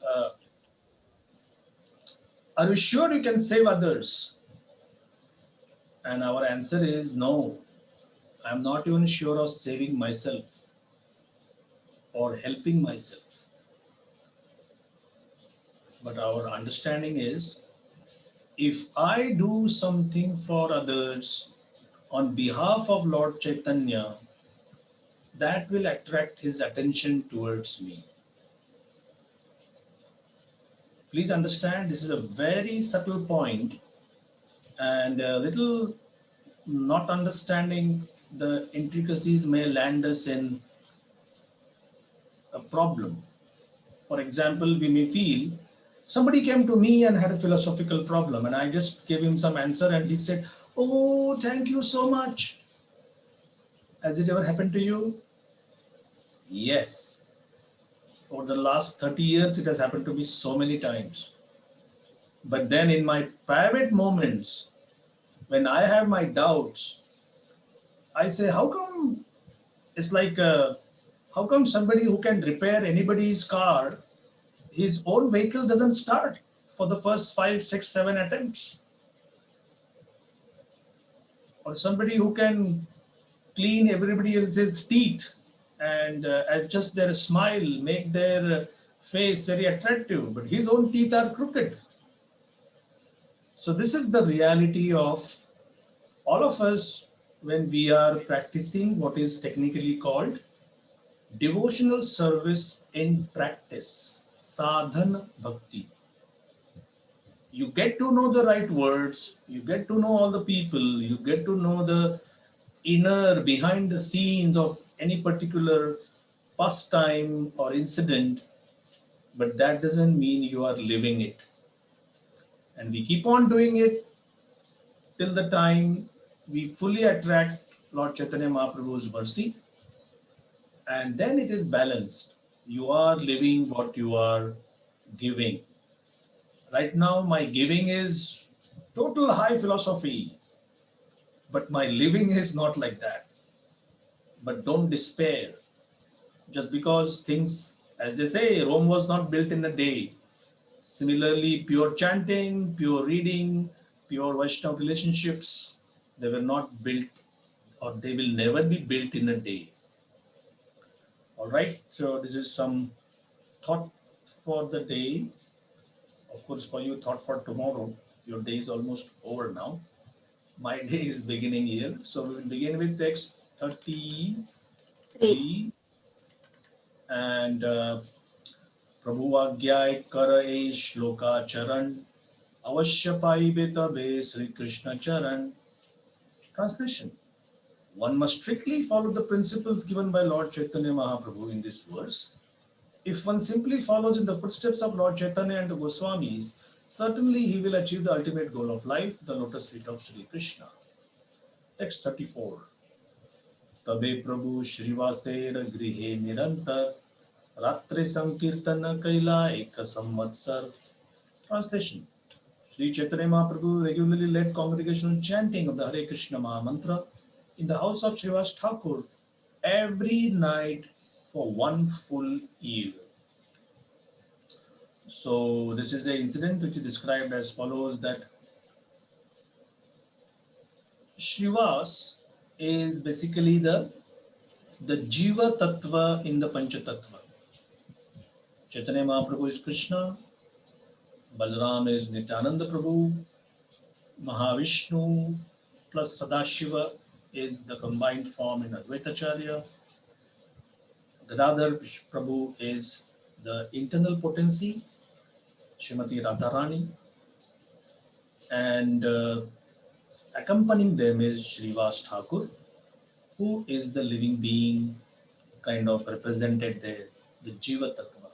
uh, are you sure you can save others? And our answer is no. I'm not even sure of saving myself or helping myself. But our understanding is if I do something for others on behalf of Lord Chaitanya, that will attract his attention towards me. Please understand, this is a very subtle point, and a little not understanding the intricacies may land us in a problem. For example, we may feel somebody came to me and had a philosophical problem, and I just gave him some answer, and he said, "Oh, thank you so much." Has it ever happened to you? Yes. Over the last 30 years, it has happened to me so many times. But then in my private moments, when I have my doubts, I say, how come it's like, how come somebody who can repair anybody's car, his own vehicle doesn't start for the first five, six, seven attempts? Or somebody who can clean everybody else's teeth and adjust their smile, make their face very attractive, but his own teeth are crooked. So, this is the reality of all of us when we are practicing what is technically called devotional service in practice, sadhana bhakti. You get to know the right words, you get to know all the people, you get to know the inner behind the scenes of any particular pastime or incident, but that doesn't mean you are living it. And we keep on doing it till the time we fully attract Lord Chaitanya Mahaprabhu's mercy, and then it is balanced. You are living what you are giving. Right now, my giving is total high philosophy, but my living is not like that. But don't despair. Just because things, as they say, Rome was not built in a day. Similarly, pure chanting, pure reading, pure Vaishnava relationships, they were not built or they will never be built in a day. All right, so this is some thought for the day. Of course, for you, thought for tomorrow. Your day is almost over now. My day is beginning here. So we will begin with text 3. 33 and प्रभु आज्ञाए कर ए श्लोकाचरण अवश्य पाइबे तबे श्री कृष्ण चरण. Translation: one must strictly follow the principles given by Lord Chaitanya Mahaprabhu in this verse. If one simply follows in the footsteps of Lord Chaitanya and the Goswamis, certainly he will achieve the ultimate goal of life, the lotus feet of Sri Krishna. Text 34. तबे प्रभु श्रीवासेर गृहे निरंतर रात्रि संकीर्तन कैला एक संवत्सर. Translation: Sri Chaitanya Mahaprabhu regularly led congregational chanting of the Hare Krishna Maha Mantra in the house of Srivas Thakur every night for one full year. So this is an incident which is described as follows: that Srivas is basically the Jiva Tattva in the Pancha Tattva. Chaitanya Mahaprabhu is Krishna, Balaram is Nityananda Prabhu, Mahavishnu plus Sadashiva is the combined form in Advaitacharya. Gadadhar Prabhu is the internal potency, Srimati Radharani, and accompanying them is Srivas Thakur, who is the living being kind of represented there, the Jiva Tattva.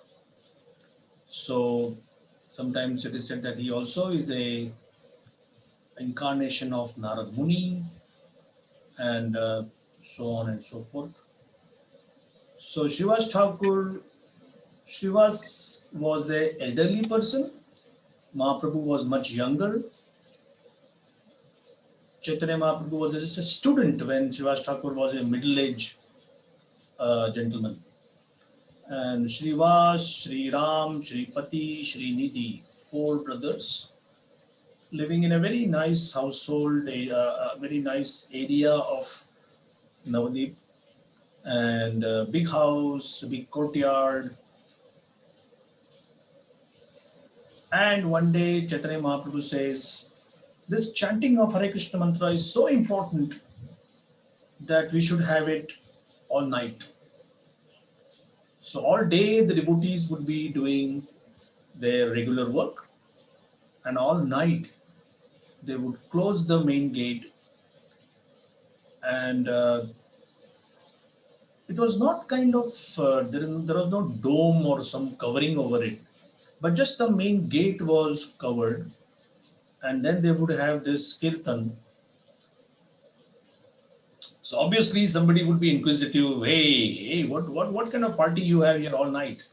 So sometimes it is said that he also is a incarnation of Narad Muni and so on and so forth. So Srivas Thakur, Srivas was a elderly person. Mahaprabhu was much younger. Chaitanya Mahaprabhu was just a student when Srivas Thakur was a middle-aged gentleman. And Srivas, Sri Ram, Sri Pati, Sri Nidhi, four brothers living in a very nice household, a very nice area of Navadip, and a big house, a big courtyard. And one day, Chaitanya Mahaprabhu says, this chanting of Hare Krishna mantra is so important that we should have it all night. So, all day the devotees would be doing their regular work, and all night they would close the main gate. And it was not kind of, there was no dome or some covering over it, but just the main gate was covered. And then they would have this kirtan. So obviously somebody would be inquisitive. Hey, what kind of party you have here all night?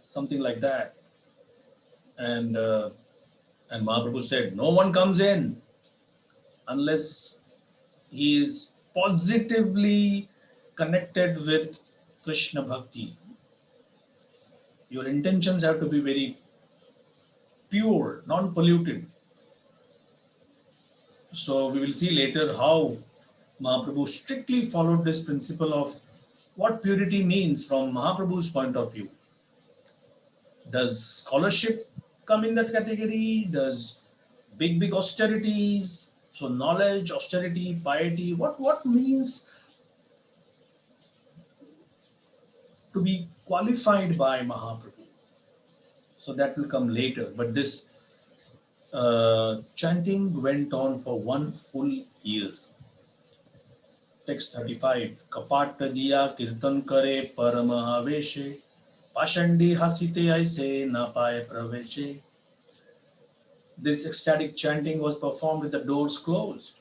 Something like that. And Mahaprabhu said, no one comes in unless he is positively connected with Krishna Bhakti. Your intentions have to be very pure, non-polluted. So we will see later how Mahaprabhu strictly followed this principle of what purity means from Mahaprabhu's point of view. Does scholarship come in that category? Does big austerities? So knowledge, austerity, piety. What means to be qualified by Mahaprabhu? So that will come later. But this chanting went on for 1 full year. Text 35. Kapat diya kirtan kare paramahaveshe. Pashandi hasite aise na paye praveshe. This ecstatic chanting was performed with the doors closed,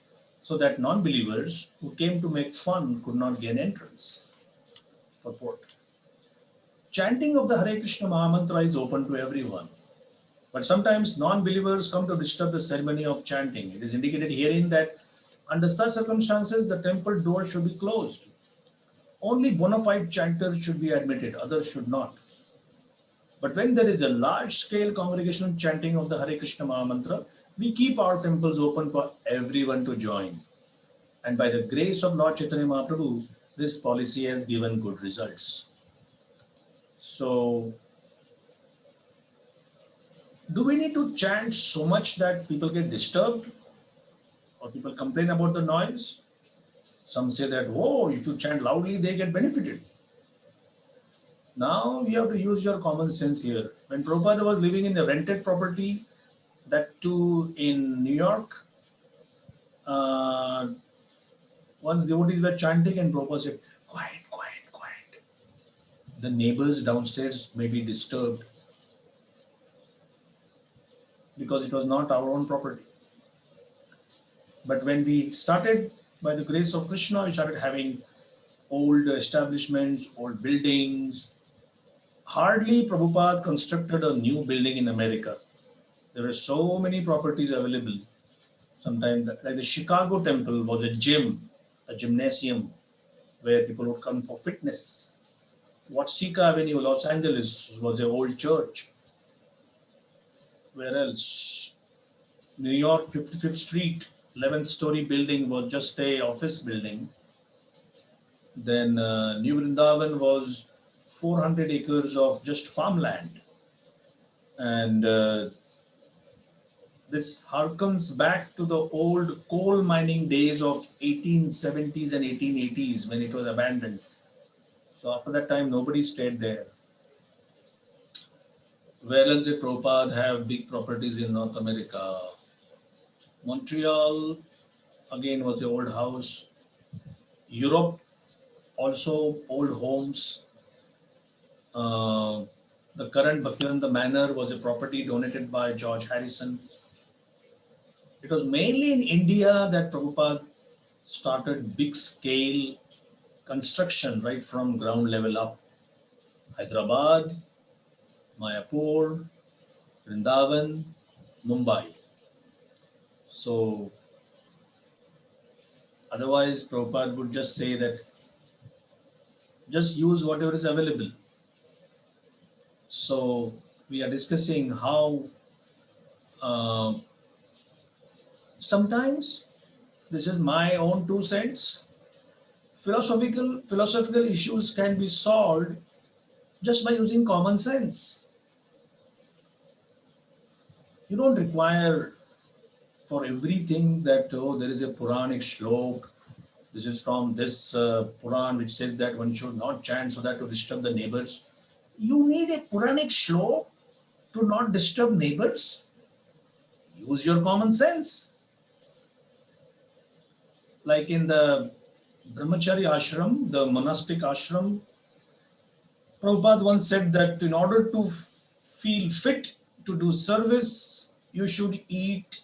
so that non-believers who came to make fun could not gain entrance. Purport. Chanting of the Hare Krishna Mahamantra is open to everyone, but sometimes non-believers come to disturb the ceremony of chanting. It is indicated herein that under such circumstances, the temple door should be closed. Only bona fide chanters should be admitted, others should not. But when there is a large scale congregational chanting of the Hare Krishna Mahamantra, we keep our temples open for everyone to join. And by the grace of Lord Chaitanya Mahaprabhu, this policy has given good results. So, do we need to chant so much that people get disturbed or people complain about the noise? Some say that, oh, if you chant loudly, they get benefited. Now you have to use your common sense here. When Prabhupada was living in a rented property, that too in New York, uh, once devotees were chanting and Prabhupada said, quiet, quiet, quiet. The neighbors downstairs may be disturbed because it was not our own property. But when we started, by the grace of Krishna, we started having old establishments, old buildings. Hardly Prabhupada constructed a new building in America. There were so many properties available. Sometimes, like the Chicago temple was a gym, a gymnasium where people would come for fitness. Watsika Avenue, Los Angeles was an old church. Where else? New York, 55th Street, 11th-story building was just a office building. Then New Vrindavan was 400 acres of just farmland. And this harkens back to the old coal mining days of 1870s and 1880s when it was abandoned. So after that time, nobody stayed there. Where else did Prabhupada have big properties in North America? Montreal, again, was the old house. Europe, also old homes. The current Bhaktivedanta Manor was a property donated by George Harrison. It was mainly in India that Prabhupada started big scale construction right from ground level up. Hyderabad, Mayapur, Vrindavan, Mumbai. So otherwise Prabhupada would just say that just use whatever is available. So we are discussing how uh, sometimes, this is my own 2 cents, philosophical issues can be solved just by using common sense. You don't require for everything that, oh, there is a Puranic shlok. This is from this Puran which says that one should not chant so that to disturb the neighbors. You need a Puranic shlok to not disturb neighbors. Use your common sense. Like in the Brahmachari ashram, the monastic ashram, Prabhupada once said that in order to feel fit to do service, you should eat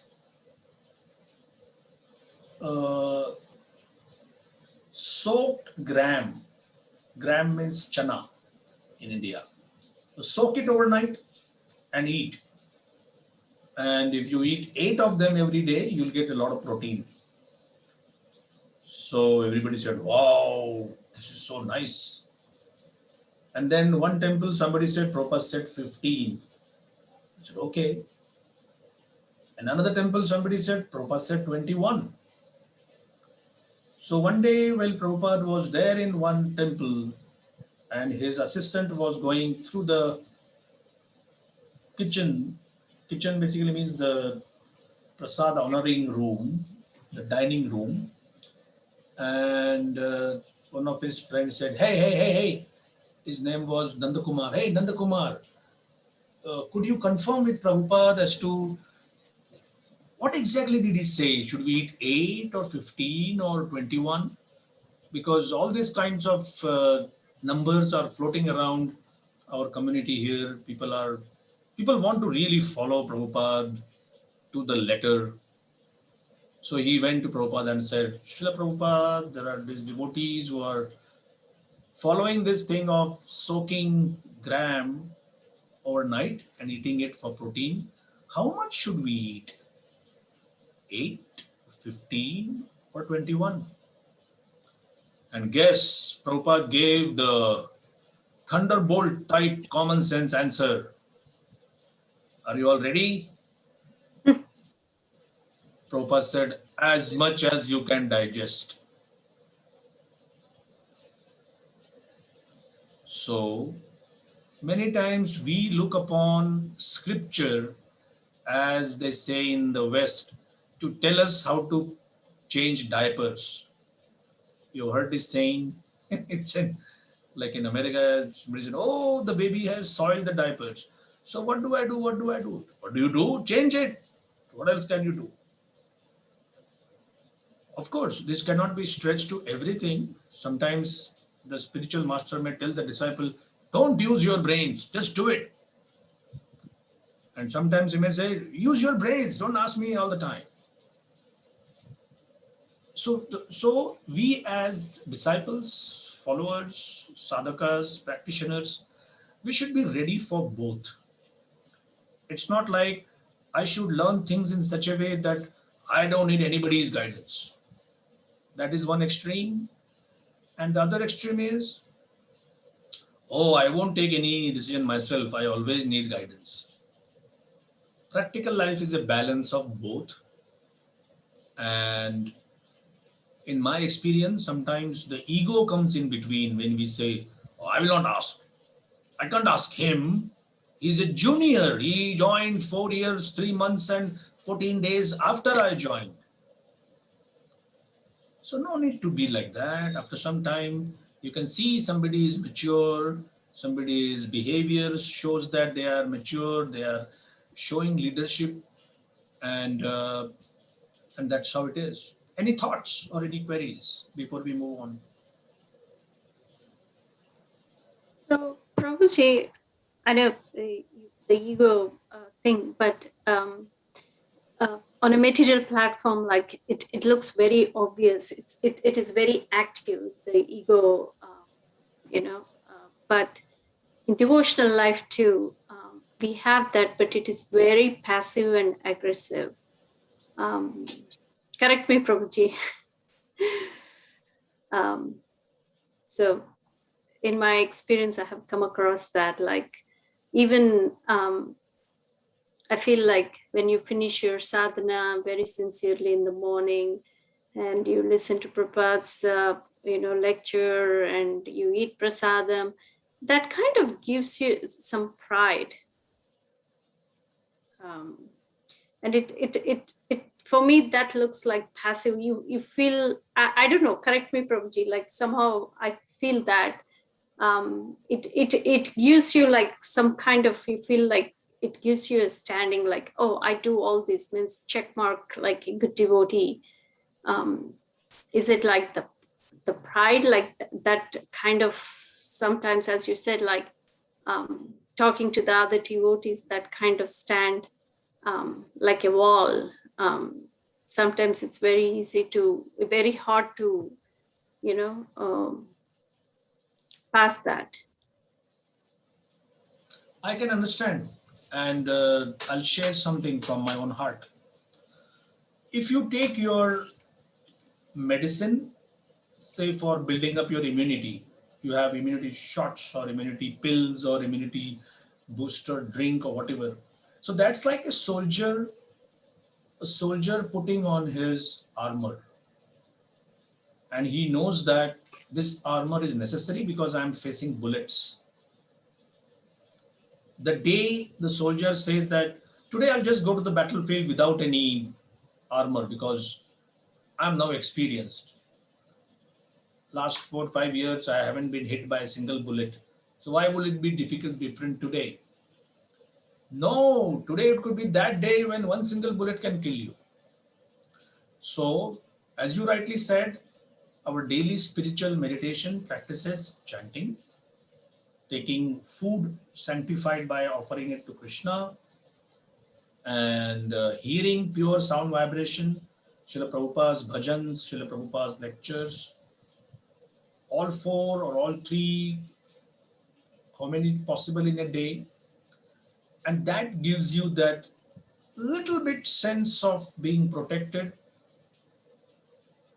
uh, soaked gram. Gram means chana in India. So soak it overnight and eat. And if you eat 8 of them every day, you'll get a lot of protein. So everybody said, wow, this is so nice. And then one temple, somebody said, Prabhupada said 15. I said, okay. And another temple, somebody said, Prabhupada said 21. So one day, while Prabhupada was there in one temple, and his assistant was going through the kitchen. Kitchen basically means the prasad honoring room, the dining room. And one of his friends said, hey, hey, hey, hey. His name was Nandakumar. Hey, Nandakumar, could you confirm with Prabhupada as to what exactly did he say? Should we eat 8 or 15 or 21? Because all these kinds of numbers are floating around our community here. People want to really follow Prabhupada to the letter. So he went to Prabhupada and said, Srila Prabhupada, there are these devotees who are following this thing of soaking gram overnight and eating it for protein. How much should we eat? 8, 15, or 21? And guess Prabhupada gave the thunderbolt type common sense answer. Are you all ready? Prabhupada said, as much as you can digest. So many times we look upon scripture, as they say in the West, to tell us how to change diapers. You heard this saying? It's like in America, somebody said, oh, the baby has soiled the diapers. So what do I do? What do I do? What do you do? Change it. What else can you do? Of course, this cannot be stretched to everything. Sometimes the spiritual master may tell the disciple, don't use your brains, just do it. And sometimes he may say, use your brains, don't ask me all the time. So we as disciples, followers, sadhakas, practitioners, we should be ready for both. It's not like I should learn things in such a way that I don't need anybody's guidance. That is one extreme. And the other extreme is, oh, I won't take any decision myself. I always need guidance. Practical life is a balance of both. And in my experience, sometimes the ego comes in between when we say, oh, I will not ask. I can't ask him. He's a junior. He joined 4 years, 3 months, and 14 days after I joined. So no need to be like that. After some time, you can see somebody is mature, somebody's behavior shows that they are mature, they are showing leadership, and uh, and that's how it is. Any thoughts or any queries before we move on? So, Prabhuji, I know the ego thing, but on a material platform, like it looks very obvious. It is very active, the ego, but in devotional life too, we have that, but it is very passive and aggressive. Correct me, Prabhuji. So in my experience, I have come across that, like, even I feel like when you finish your sadhana very sincerely in the morning, and you listen to Prabhupada's lecture, and you eat prasadam, that kind of gives you some pride. And it for me, that looks like passive. You feel, I don't know, correct me, Prabhuji, like somehow I feel that it gives you like some kind of, you feel like it gives you a standing, like, oh, I do all this, means check mark, like a good devotee. Is it like the pride, like that kind of, sometimes, as you said, like talking to the other devotees, that kind of stand, like a wall. Sometimes it's very hard to, pass that. I can understand, and I'll share something from my own heart. If you take your medicine, say for building up your immunity, you have immunity shots or immunity pills or immunity booster drink or whatever. So that's like a soldier putting on his armor, and he knows that this armor is necessary because I'm facing bullets. The day the soldier says that today I'll just go to the battlefield without any armor because I'm now experienced. Last 4 5 years I haven't been hit by a single bullet. So why will it be different today? No, today it could be that day when one single bullet can kill you. So, as you rightly said, our daily spiritual meditation practices chanting, taking food sanctified by offering it to Krishna, and hearing pure sound vibration, Srila Prabhupada's bhajans, Srila Prabhupada's lectures, all four or all three, how many possible in a day, and that gives you that little bit sense of being protected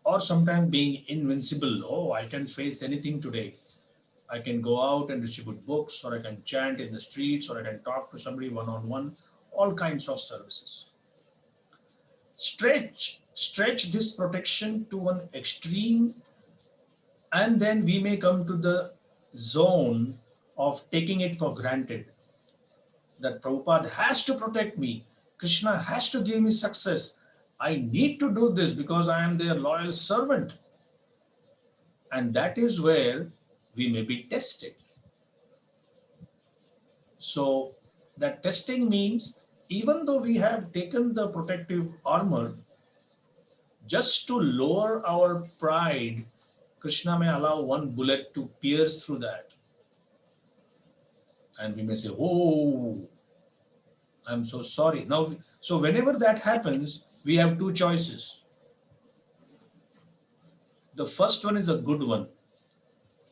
or sometimes being invincible. Oh, I can face anything today. I can go out and distribute books, or I can chant in the streets, or I can talk to somebody one on one, all kinds of services. Stretch this protection to one extreme, and then we may come to the zone of taking it for granted that Prabhupada has to protect me, Krishna has to give me success. I need to do this because I am their loyal servant. And that is where we may be tested. So, that testing means even though we have taken the protective armor, just to lower our pride, Krishna may allow one bullet to pierce through that. And we may say, oh, I'm so sorry. Now, so whenever that happens, we have two choices. The first one is a good one,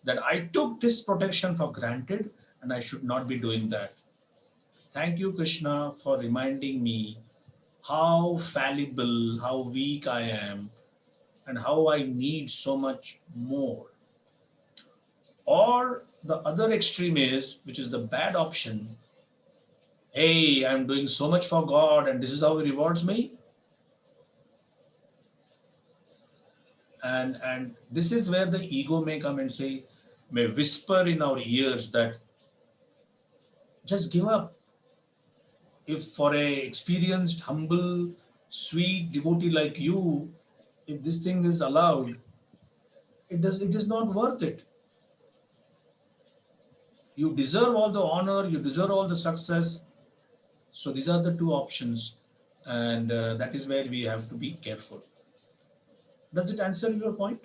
that I took this protection for granted and I should not be doing that. Thank you, Krishna, for reminding me how fallible, how weak I am, and how I need so much more. Or the other extreme is, which is the bad option, hey, I'm doing so much for God and this is how He rewards me. And this is where the ego may come and say, may whisper in our ears that just give up. If for a experienced, humble, sweet devotee like you, if this thing is allowed, it is not worth it. You deserve all the honor, you deserve all the success. So these are the two options, and that is where we have to be careful. Does it answer your point?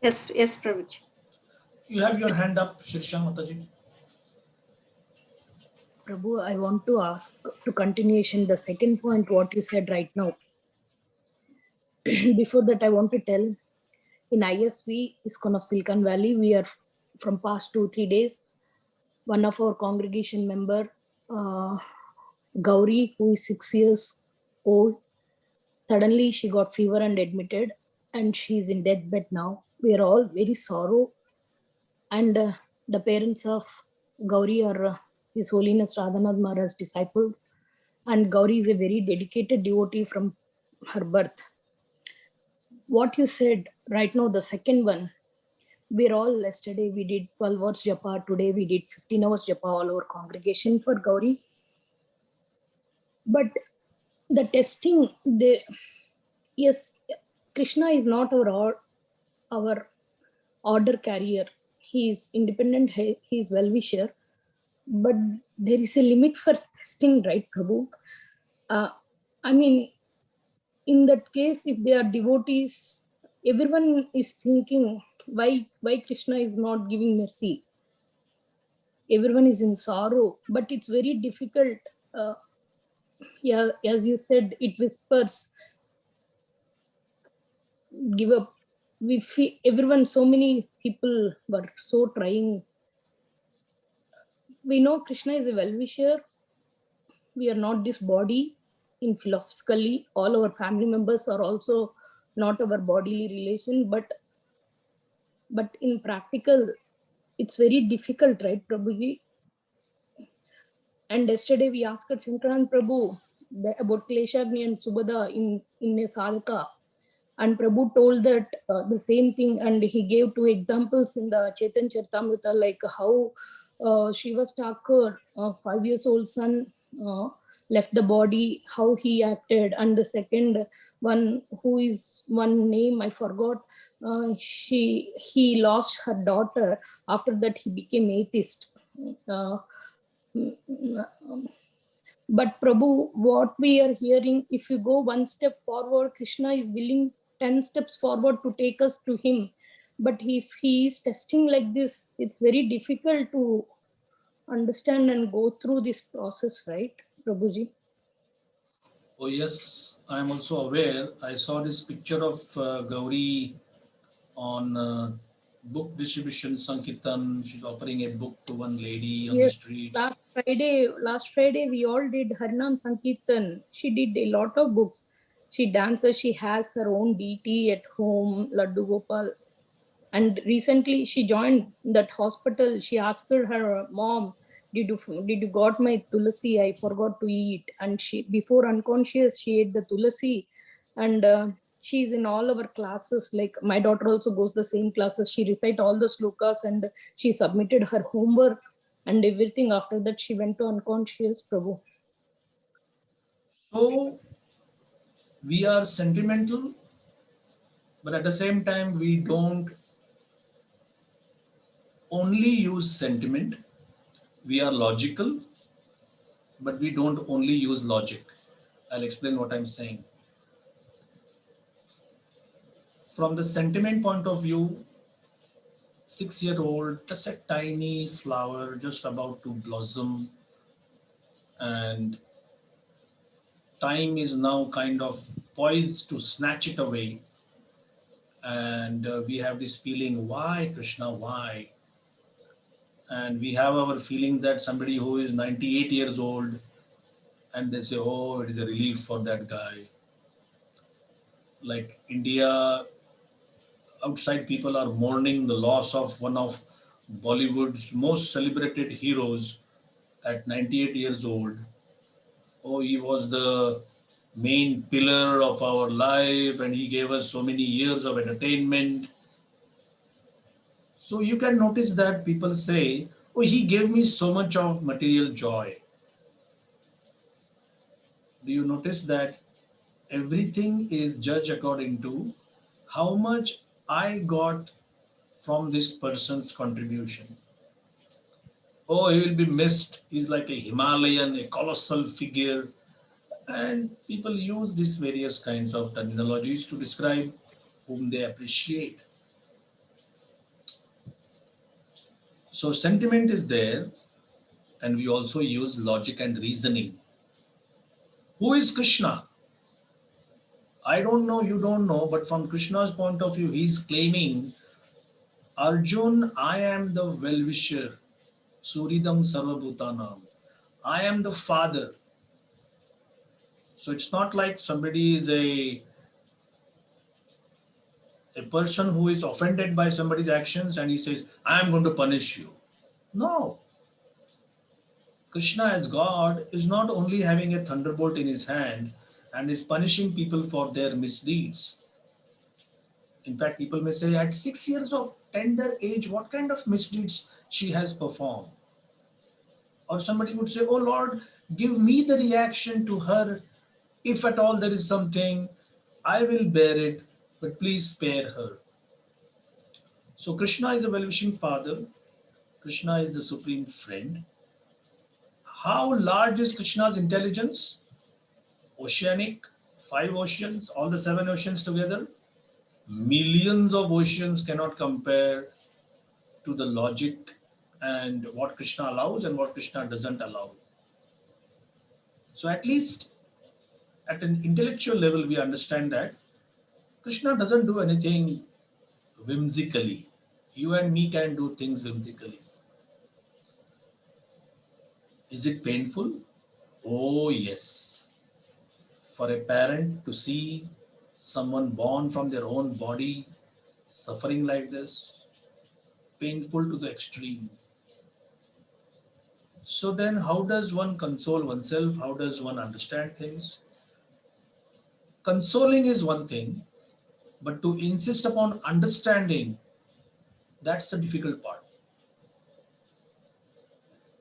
Yes, Prabhuji. You have your hand up, Shirsha Mataji. Prabhu, I want to ask to continuation the second point what you said right now. Before that, I want to tell in ISV, ISKCON of Silicon Valley, we are from past 2-3 days. One of our congregation member, Gauri, who is 6 years old, suddenly she got fever and admitted, and she is in deathbed now. We are all very sorrow, and the parents of Gauri are His Holiness Radhanath Maharaj's disciples. And Gauri is a very dedicated devotee from her birth. What you said right now, the second one, we're all, yesterday we did 12 hours japa, today we did 15 hours japa, all our congregation for Gauri. But the testing, yes, Krishna is not our order carrier. He is independent, he is well-wisher, but there is a limit for testing, right, Prabhu? I mean, in that case, if they are devotees, everyone is thinking, why Krishna is not giving mercy? Everyone is in sorrow, but it's very difficult. Yeah, as you said, it whispers, give up. We feel everyone, so many people were so trying. We know Krishna is a well-wisher. We are not this body. In philosophically, all our family members are also not our bodily relation, but in practical, it's very difficult, right, Prabhuji? And yesterday we asked Shankaran Prabhu about Kleshagni and Subhada in a sadhaka. And Prabhu told that the same thing, and he gave two examples in the Chetan Charitamrita, like how Shiva Thakur, 5 years old son, left the body, how he acted. And the second one, who is one name I forgot, he lost her daughter. After that, he became atheist. But Prabhu, what we are hearing, if you go one step forward, Krishna is willing 10 steps forward to take us to him. But if he is testing like this, it's very difficult to understand and go through this process, right, Prabhuji? Oh yes, I am also aware. I saw this picture of Gauri on book distribution, Sankirtan. She's offering a book to one lady on the Yes, streets. last Friday we all did Harinam Sankirtan. She did a lot of books. She dances, she has her own deity at home, Laddu Gopal. And recently she joined that hospital. She asked her mom, did you got my tulasi? I forgot to eat. And she, before unconscious, she ate the tulasi. And she's in all our classes. Like my daughter also goes the same classes. She recite all the slokas and she submitted her homework and everything. After that, she went to unconscious, Prabhu. So we are sentimental, but at the same time, we don't only use sentiment. We are logical, but we don't only use logic. I'll explain what I'm saying. From the sentiment point of view, 6-year-old, just a tiny flower, just about to blossom, and time is now kind of poised to snatch it away. And we have this feeling, why, Krishna, why? And we have our feeling that somebody who is 98 years old, and they say, oh, it is a relief for that guy. Like India, outside people are mourning the loss of one of Bollywood's most celebrated heroes at 98 years old. Oh, he was the main pillar of our life and he gave us so many years of entertainment. So you can notice that people say, oh, he gave me so much of material joy. Do you notice that everything is judged according to how much I got from this person's contribution? Oh, he will be missed. He's like a Himalayan, a colossal figure. And people use these various kinds of terminologies to describe whom they appreciate. So sentiment is there, and we also use logic and reasoning. Who is Krishna? I don't know, you don't know, but from Krishna's point of view, he's claiming, Arjun, I am the well-wisher, Suridam Sarvabhutanam. I am the father. So it's not like somebody is a person who is offended by somebody's actions and he says, I am going to punish you. No. Krishna as God is not only having a thunderbolt in his hand and is punishing people for their misdeeds. In fact, people may say, at 6 years of tender age, what kind of misdeeds she has performed? Or somebody would say, oh Lord, give me the reaction to her. If at all there is something, I will bear it, but please spare her. So Krishna is a well-wishing father. Krishna is the supreme friend. How large is Krishna's intelligence? Oceanic, 5 oceans, all the 7 oceans together. Millions of oceans cannot compare to the logic and what Krishna allows and what Krishna doesn't allow. So at least at an intellectual level, we understand that Krishna doesn't do anything whimsically. You and me can do things whimsically. Is it painful? Oh, yes. For a parent to see someone born from their own body suffering like this, painful to the extreme. So then, how does one console oneself? How does one understand things? Consoling is one thing, but to insist upon understanding, that's the difficult part.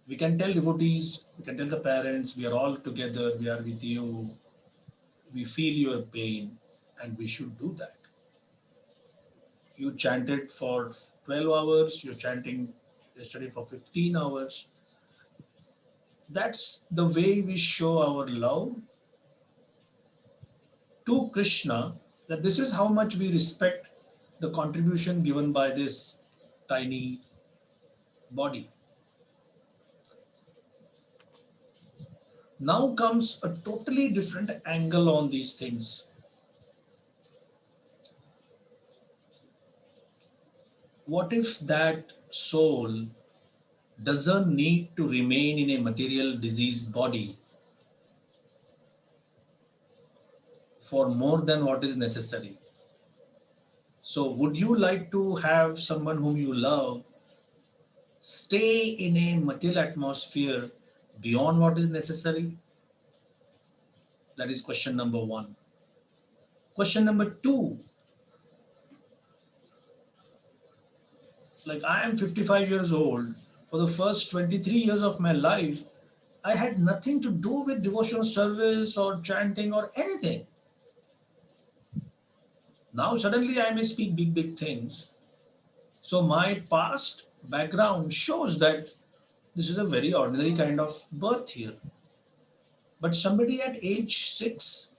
We can tell devotees, we can tell the parents, we are all together, we are with you, we feel your pain, and we should do that. You chanted for 12 hours, you're chanting yesterday for 15 hours. That's the way we show our love to Krishna, that this is how much we respect the contribution given by this tiny body. Now comes a totally different angle on these things. What if that soul doesn't need to remain in a material diseased body for more than what is necessary? So, would you like to have someone whom you love stay in a material atmosphere beyond what is necessary? That is question number one. Question number two, like I am 55 years old. For the first 23 years of my life, I had nothing to do with devotional service or chanting or anything. Now suddenly I may speak big, big things. So my past background shows that this is a very ordinary kind of birth here. But somebody at age 6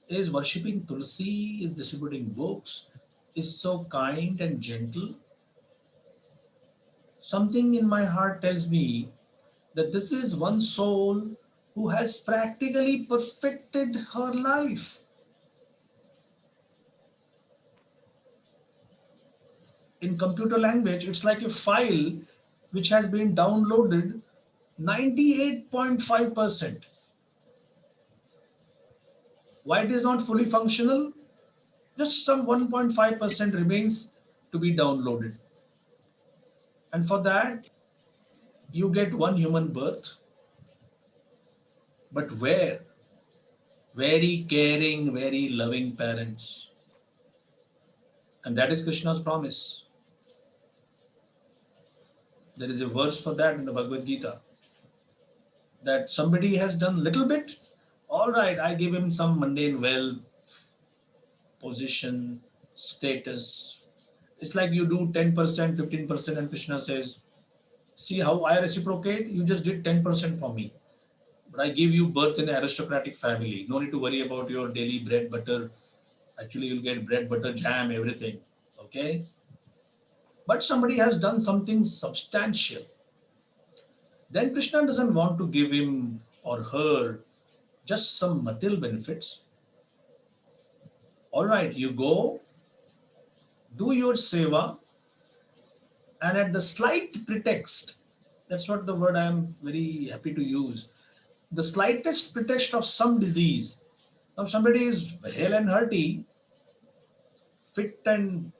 is worshipping Tulsi, is distributing books, is so kind and gentle. Something in my heart tells me that this is one soul who has practically perfected her life. In computer language, it's like a file which has been downloaded 98.5%. Why it is not fully functional? Just some 1.5% remains to be downloaded. And for that, you get one human birth. But where? Very caring, very loving parents. And that is Krishna's promise. There is a verse for that in the Bhagavad Gita. That somebody has done little bit, all right, I give him some mundane wealth, position, status. It's like you do 10%, 15%, and Krishna says, see how I reciprocate? You just did 10% for me. But I give you birth in an aristocratic family. No need to worry about your daily bread, butter. Actually, you'll get bread, butter, jam, everything. Okay? But somebody has done something substantial. Then Krishna doesn't want to give him or her just some material benefits. All right, you go, do your seva, and at the slight pretext, that's what the word I am very happy to use, the slightest pretext of some disease. Now, somebody is hale and hearty, fit and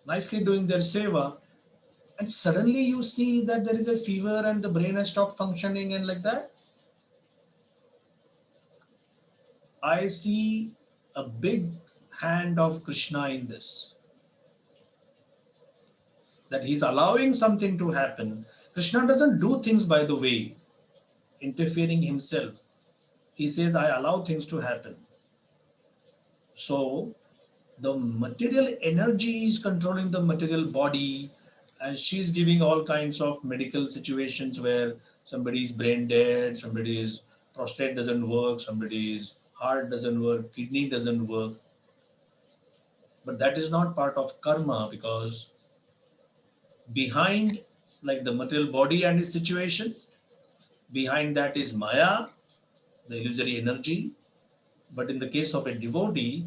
nicely doing their seva, and suddenly you see that there is a fever and the brain has stopped functioning and like that. I see a big hand of Krishna in this, that he's allowing something to happen. Krishna doesn't do things by the way, interfering himself. He says, I allow things to happen. So the material energy is controlling the material body, and she's giving all kinds of medical situations where somebody's brain dead, somebody's prostate doesn't work, somebody's heart doesn't work, kidney doesn't work. But that is not part of karma, because behind, like the material body and its situation, behind that is maya, the illusory energy. But in the case of a devotee,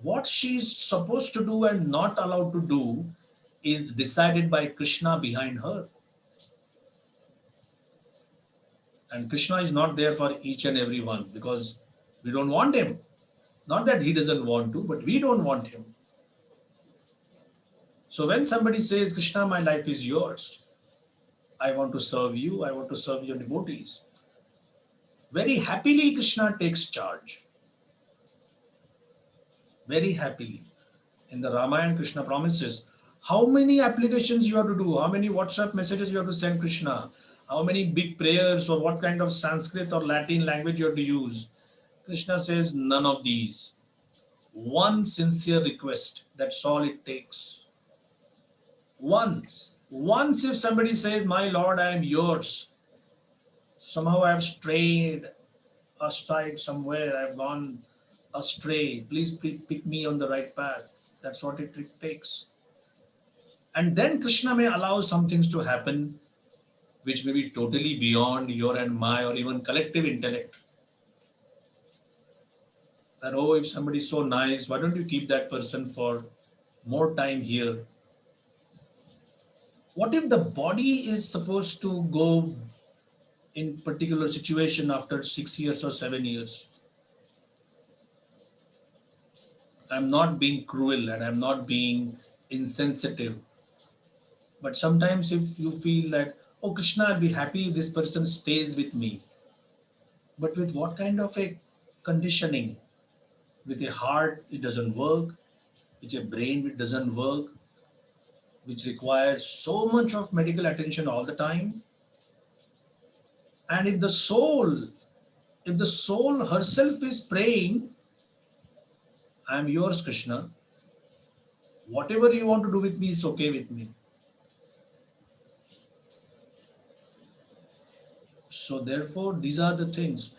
what she's supposed to do and not allowed to do is decided by Krishna behind her. And Krishna is not there for each and every one, because we don't want him. Not that he doesn't want to, but we don't want him. So when somebody says, Krishna, my life is yours, I want to serve you, I want to serve your devotees, very happily Krishna takes charge. Very happily. In the Ramayana, Krishna promises how many applications you have to do, how many WhatsApp messages you have to send Krishna, how many big prayers or what kind of Sanskrit or Latin language you have to use. Krishna says, none of these. One sincere request, that's all it takes. Once if somebody says, my Lord, I am yours, somehow I have strayed aside somewhere, I've gone astray, please pick me on the right path. That's what it takes. And then Krishna may allow some things to happen which may be totally beyond your and my or even collective intellect. That, oh, if somebody is so nice, why don't you keep that person for more time here? What if the body is supposed to go in particular situation after 6 years or 7 years? I'm not being cruel and I'm not being insensitive. But sometimes if you feel that, oh Krishna, I'll be happy if this person stays with me. But with what kind of a conditioning? With a heart, it doesn't work. With a brain, it doesn't work. Which requires so much of medical attention all the time. And if the soul herself is praying, I am yours, Krishna. Whatever you want to do with me is okay with me. So therefore, these are the things.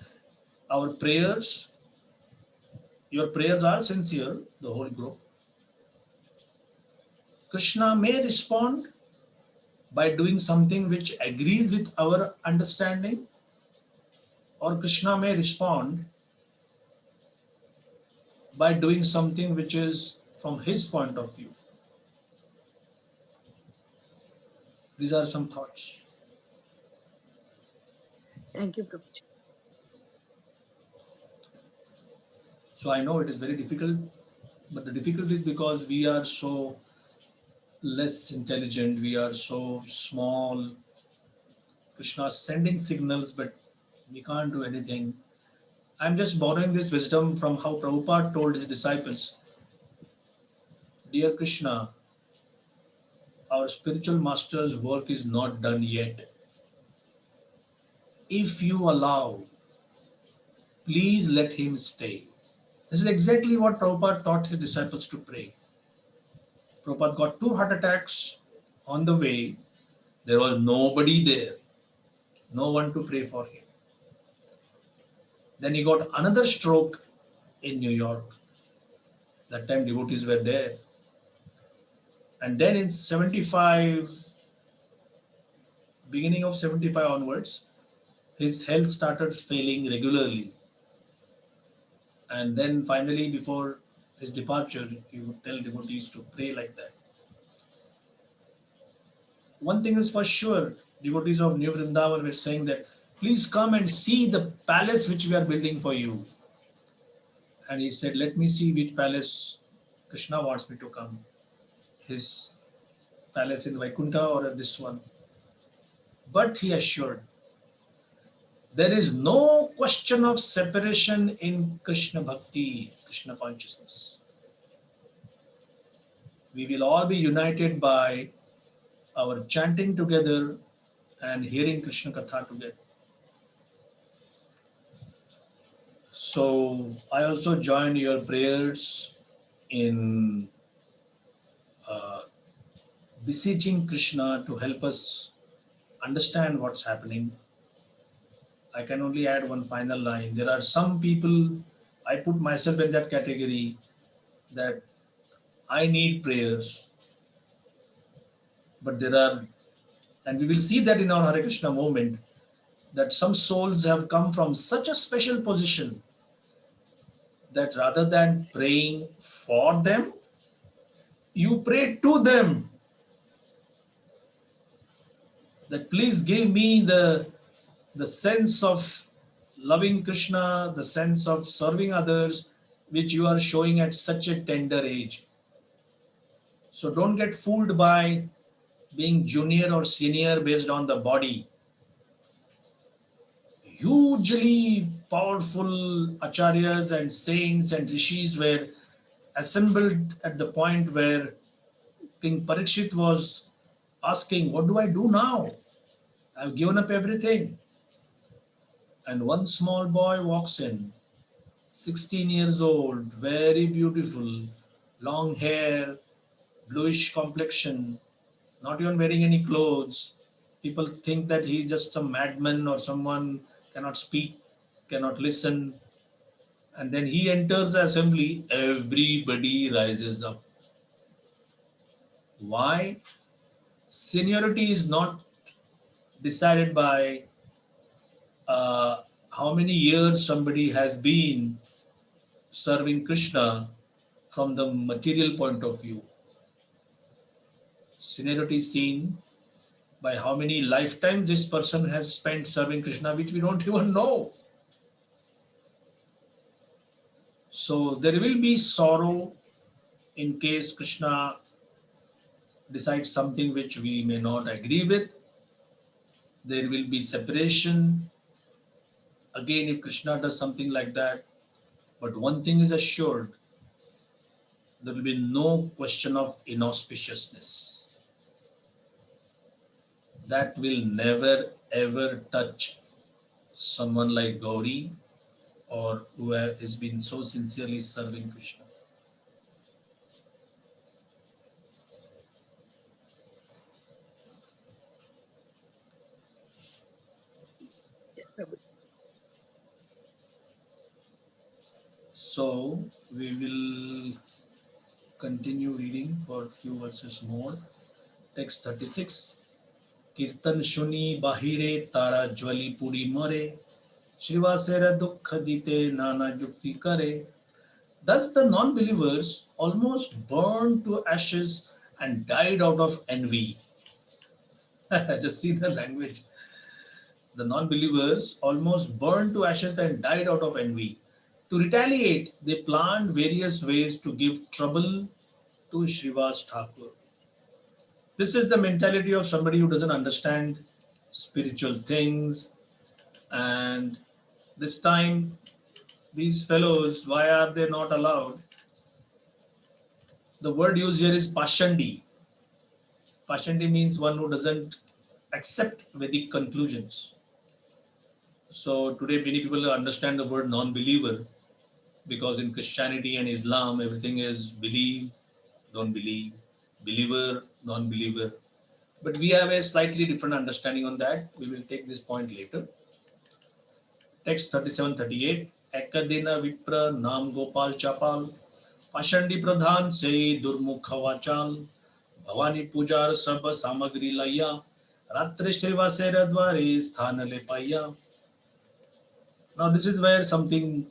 Our prayers, your prayers are sincere, the whole group. Krishna may respond by doing something which agrees with our understanding, or Krishna may respond by doing something which is from his point of view. These are some thoughts. Thank you, Prabhuji. So I know it is very difficult, but the difficulty is because we are so less intelligent, we are so small. Krishna is sending signals, but we can't do anything. I'm just borrowing this wisdom from how Prabhupada told his disciples. Dear Krishna, our spiritual master's work is not done yet. If you allow, please let him stay. This is exactly what Prabhupada taught his disciples to pray. Prabhupada got 2 heart attacks on the way. There was nobody there, no one to pray for him. Then he got another stroke in New York. That time devotees were there. And then in 75, beginning of 75 onwards, his health started failing regularly. And then finally, before his departure, he would tell devotees to pray like that. One thing is for sure, devotees of New Vrindavan were saying that, please come and see the palace which we are building for you. And he said, let me see which palace Krishna wants me to come. His palace in Vaikuntha or this one. But he assured, there is no question of separation in Krishna Bhakti, Krishna consciousness. We will all be united by our chanting together and hearing Krishna Katha together. So I also join your prayers in uh, beseeching Krishna to help us understand what's happening. I can only add one final line. There are some people, I put myself in that category, that I need prayers, but there are, and we will see that in our Hare Krishna movement, that some souls have come from such a special position that rather than praying for them, you pray to them, that please give me the sense of loving Krishna, the sense of serving others, which you are showing at such a tender age. So don't get fooled by being junior or senior based on the body. Hugely powerful acharyas and saints and rishis were assembled at the point where King Parikshit was asking, what do I do now? I've given up everything. And one small boy walks in, 16 years old, very beautiful, long hair, bluish complexion, not even wearing any clothes. People think that he's just some madman or someone cannot speak, cannot listen. And then he enters the assembly, everybody rises up. Why? Seniority is not decided by uh, how many years somebody has been serving Krishna from the material point of view. Seniority is seen by how many lifetimes this person has spent serving Krishna, which we don't even know. So there will be sorrow in case Krishna decides something which we may not agree with. There will be separation. Again, if Krishna does something like that. But one thing is assured, there will be no question of inauspiciousness. That will never ever touch someone like Gauri or who has been so sincerely serving Krishna. Yes, Prabhu. So we will continue reading for a few verses more. Text 36. Kirtan shuni bahire tara jwali puri mare. Shrivasera dukha dite nana yukti kare. Thus the non-believers almost burned to ashes and died out of envy. Just see the language. The non-believers almost burned to ashes and died out of envy. To retaliate, they planned various ways to give trouble to Srivas Thakur. This is the mentality of somebody who doesn't understand spiritual things. And this time, these fellows, why are they not allowed? The word used here is Pashandi. Pashandi means one who doesn't accept Vedic conclusions. So today many people understand the word non-believer because in Christianity and Islam everything is believe, don't believe, believer, non-believer. But we have a slightly different understanding on that. We will take this point later. Text 37-38. Ekadina Vipra Nam Gopal Chapal Pashandi Pradhan Se Durmukha Vachal Bhavani Pujar Sabha Samagri Laya Ratre Shrivasera Dware Sthanale Paya. Now this is where something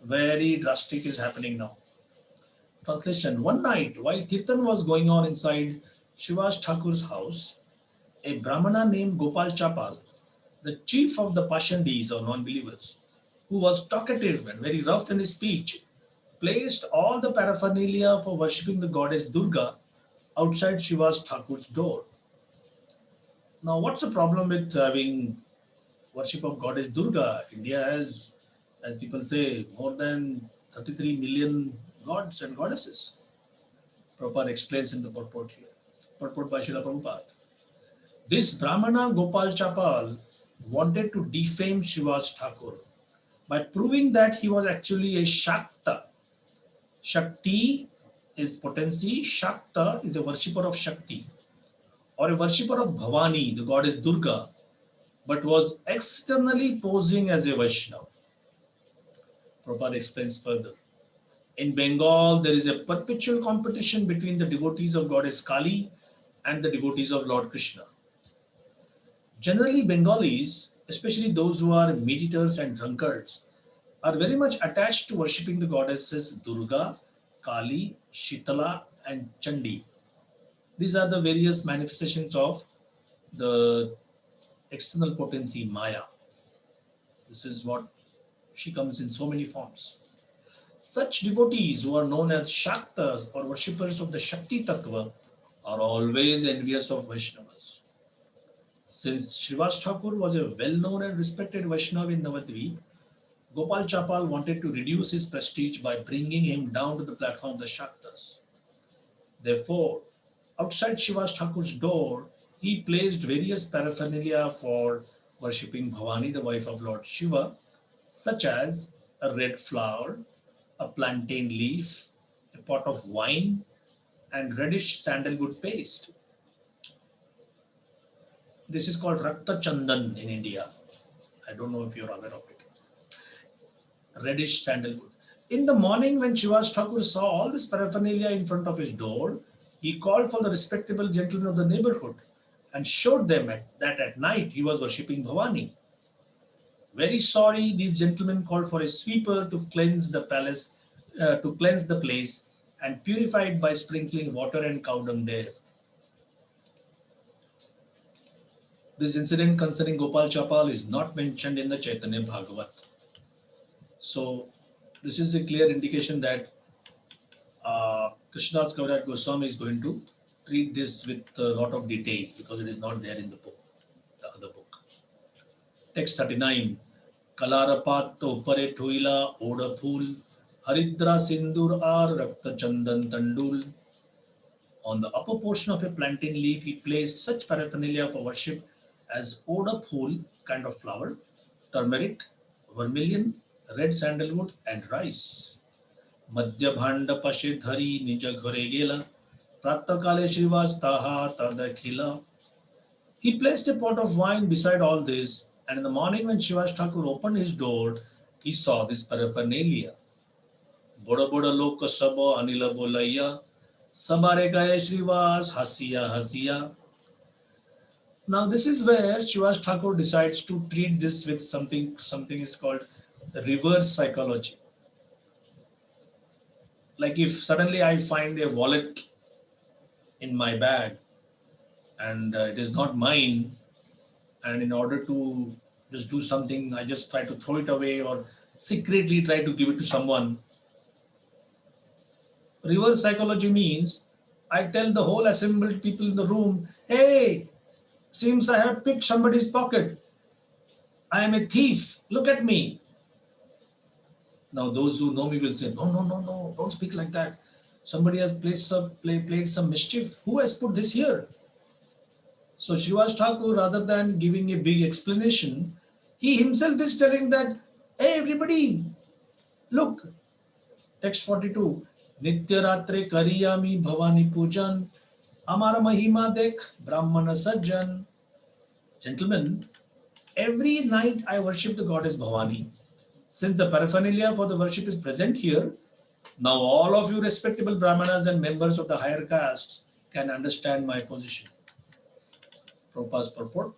very drastic is happening now. Translation. One night while Kirtan was going on inside Shivas Thakur's house, a Brahmana named Gopal Chapal, the chief of the Pashandis or non-believers, who was talkative and very rough in his speech, placed all the paraphernalia for worshipping the goddess Durga outside Shiva's Thakur's door. Now, what's the problem with having worship of goddess Durga? India has, as people say, more than 33 million gods and goddesses. Prabhupada explains in the purport here. Purport by Srila Prabhupada. This Brahmana Gopal Chapal wanted to defame Shiva's Thakur by proving that he was actually a Shakta. Shakti is potency, Shakta is a worshipper of Shakti or a worshipper of Bhavani, the goddess Durga, but was externally posing as a Vaishnava. Prabhupada explains further. In Bengal, there is a perpetual competition between the devotees of goddess Kali and the devotees of Lord Krishna. Generally, Bengalis, especially those who are meat eaters and drunkards, are very much attached to worshipping the goddesses Durga, Kali, Shitala, and Chandi. These are the various manifestations of the external potency Maya. This is what she comes in so many forms. Such devotees who are known as Shaktas or worshippers of the Shakti Tattva are always envious of Vaishnavas. Since Srivas Thakur was a well-known and respected Vaishnava in Navadvip, Gopal Chapal wanted to reduce his prestige by bringing him down to the platform of the Shaktas. Therefore, outside Srivas Thakur's door, he placed various paraphernalia for worshipping Bhavani, the wife of Lord Shiva, such as a red flower, a plantain leaf, a pot of wine, and reddish sandalwood paste. This is called Rakta Chandan in India. I don't know if you're aware of it. Reddish sandalwood. In the morning, when Srivas Thakur saw all this paraphernalia in front of his door, he called for the respectable gentlemen of the neighborhood and showed them that at night he was worshipping Bhavani. Very sorry, these gentlemen called for a sweeper to cleanse the palace, to cleanse the place and purify it by sprinkling water and cow dung there. This incident concerning Gopal Chapal is not mentioned in the Chaitanya Bhagavat. So this is a clear indication that Krishnadas Kaviraj Goswami is going to treat this with a lot of detail because it is not there in the book, the other book. Text 39. Kalarapat upare thuila oda phool, haridra sindur ar rakta chandan tandul. On the upper portion of a plantain leaf, he placed such paraphernalia for worship as oda phool, kind of flower, turmeric, vermilion, red sandalwood, and rice. Madhya bhanda pashe dhari nija ghare gela, pratakale Srivas taha tadakhila. He placed a pot of wine beside all this, and in the morning when Srivas Thakur opened his door, he saw this paraphernalia. Boda boda loka sabo anila bolaya, sabare gaye Srivas hasiya hasiya. Now this is where Srivas Thakur decides to treat this with something is called reverse psychology. Like if suddenly I find a wallet in my bag and it is not mine, and in order to just do something, I just try to throw it away or secretly try to give it to someone. Reverse psychology means I tell the whole assembled people in the room, hey, seems I have picked somebody's pocket. I am a thief. Look at me. Now those who know me will say, no, don't speak like that. Somebody has played some mischief. Who has put this here? So Srivas Thakur, rather than giving a big explanation, he himself is telling that, hey everybody, look, text 42, Nitya Ratre Kariyami Bhavani Pujan, Amara Mahima Dekh Brahmana Sajjan. Gentlemen, every night I worship the goddess Bhavani. Since the paraphernalia for the worship is present here, now all of you respectable Brahmanas and members of the higher castes can understand my position. Prabhupada's purport.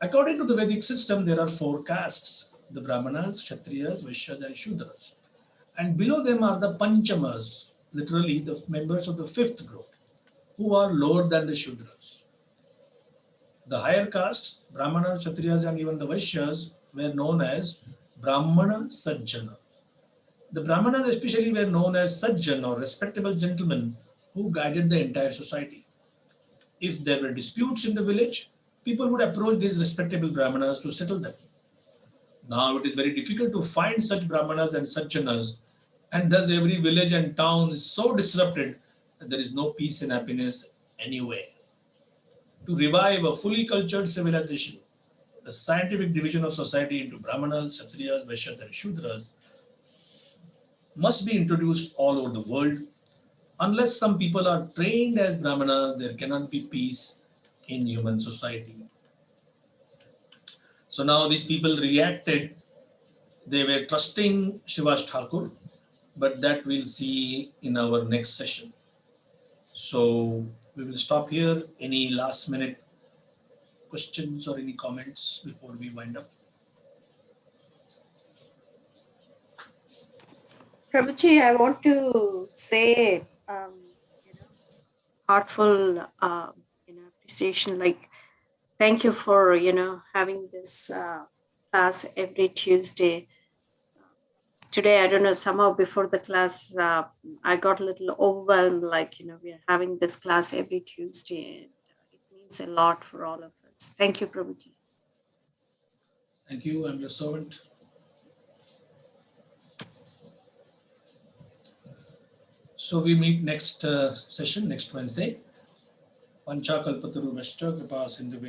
According to the Vedic system, there are 4 castes, the Brahmanas, Kshatriyas, Vaishyas and Shudras. And below them are the Panchamas, literally the members of the 5th group, who are lower than the Shudras. The higher castes, Brahmanas, Kshatriyas and even the Vaishyas, were known as Brahmana Sajjana. The Brahmanas especially were known as Sajjan or respectable gentlemen who guided the entire society. If there were disputes in the village, people would approach these respectable Brahmanas to settle them. Now it is very difficult to find such Brahmanas and Satchanas, and thus every village and town is so disrupted that there is no peace and happiness anywhere. To revive a fully cultured civilization, the scientific division of society into Brahmanas, Kshatriyas, Vaishyas, and Shudras must be introduced all over the world. Unless some people are trained as Brahmanas, there cannot be peace in human society. So now these people reacted. They were trusting Shivas Thakur, but that we'll see in our next session. So we will stop here. Any last minute questions or any comments before we wind up? Prabhuji, I want to say, heartful, appreciation. Like, thank you for, having this class every Tuesday. Today, I don't know, somehow before the class, I got a little overwhelmed. Like, we are having this class every Tuesday. And it means a lot for all of us. Thank you, Prabhuji. Thank you. I'm your servant. So we meet next session next Wednesday. Pancha Kalpataru Vashta Kripa Sindhu